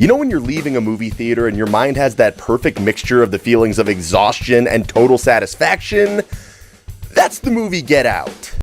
You know when you're leaving a movie theater and your mind has that perfect mixture of the feelings of exhaustion and total satisfaction? That's the movie Get Out.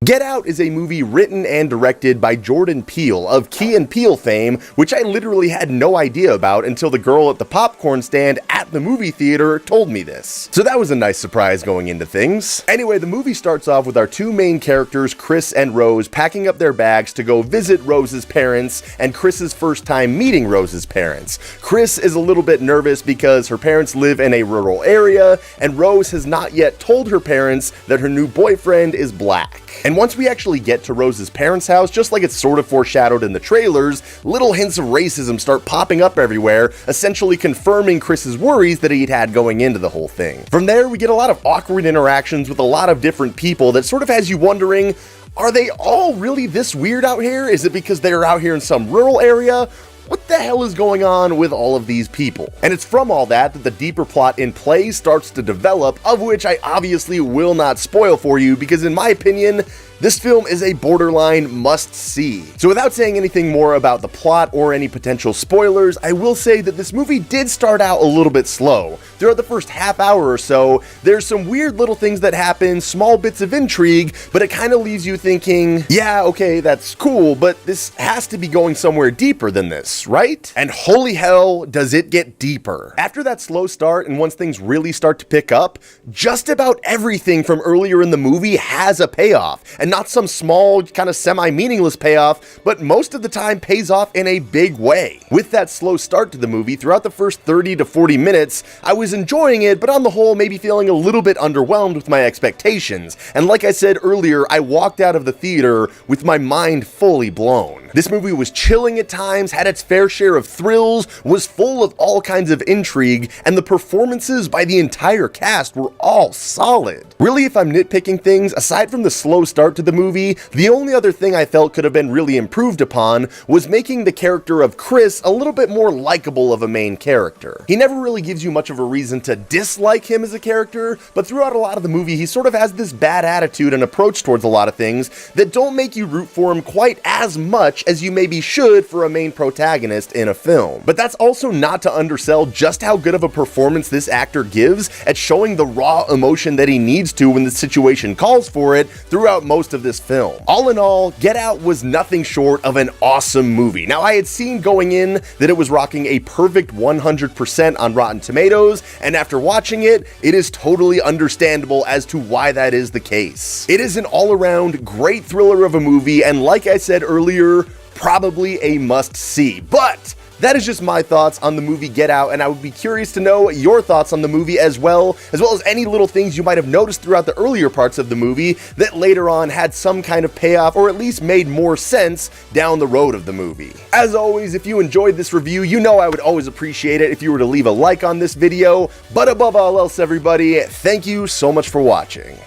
Get Out is a movie written and directed by Jordan Peele of Key and Peele fame, which I literally had no idea about until the girl at the popcorn stand at the movie theater told me this. So that was a nice surprise going into things. Anyway, the movie starts off with our two main characters, Chris and Rose, packing up their bags to go visit Rose's parents and Chris's first time meeting Rose's parents. Chris is a little bit nervous because her parents live in a rural area and Rose has not yet told her parents that her new boyfriend is black. And once we actually get to Rose's parents' house, just like it's sort of foreshadowed in the trailers, little hints of racism start popping up everywhere, essentially confirming Chris's worries that he'd had going into the whole thing. From there, we get a lot of awkward interactions with a lot of different people that sort of has you wondering, are they all really this weird out here? Is it because they're out here in some rural area? What the hell is going on with all of these people? And it's from all that the deeper plot in play starts to develop, of which I obviously will not spoil for you because in my opinion, this film is a borderline must-see. So without saying anything more about the plot or any potential spoilers, I will say that this movie did start out a little bit slow. Throughout the first half hour or so, there's some weird little things that happen, small bits of intrigue, but it kind of leaves you thinking, yeah, okay, that's cool, but this has to be going somewhere deeper than this, right? And holy hell, does it get deeper. After that slow start, and once things really start to pick up, just about everything from earlier in the movie has a payoff. And not some small, kind of semi-meaningless payoff, but most of the time pays off in a big way. With that slow start to the movie, throughout the first 30 to 40 minutes, I was enjoying it, but on the whole, maybe feeling a little bit underwhelmed with my expectations. And like I said earlier, I walked out of the theater with my mind fully blown. This movie was chilling at times, had its fair share of thrills, was full of all kinds of intrigue, and the performances by the entire cast were all solid. Really, if I'm nitpicking things, aside from the slow start to the movie, the only other thing I felt could have been really improved upon was making the character of Chris a little bit more likable of a main character. He never really gives you much of a reason to dislike him as a character, but throughout a lot of the movie, he sort of has this bad attitude and approach towards a lot of things that don't make you root for him quite as much as you maybe should for a main protagonist in a film. But that's also not to undersell just how good of a performance this actor gives at showing the raw emotion that he needs to when the situation calls for it throughout most of this film. All in all, Get Out was nothing short of an awesome movie. Now, I had seen going in that it was rocking a perfect 100% on Rotten Tomatoes, and after watching it, it is totally understandable as to why that is the case. It is an all-around great thriller of a movie, and like I said earlier, probably a must-see. But that is just my thoughts on the movie Get Out, and I would be curious to know your thoughts on the movie as well as any little things you might have noticed throughout the earlier parts of the movie that later on had some kind of payoff or at least made more sense down the road of the movie. As always, if you enjoyed this review, you know I would always appreciate it if you were to leave a like on this video, but above all else, everybody, thank you so much for watching.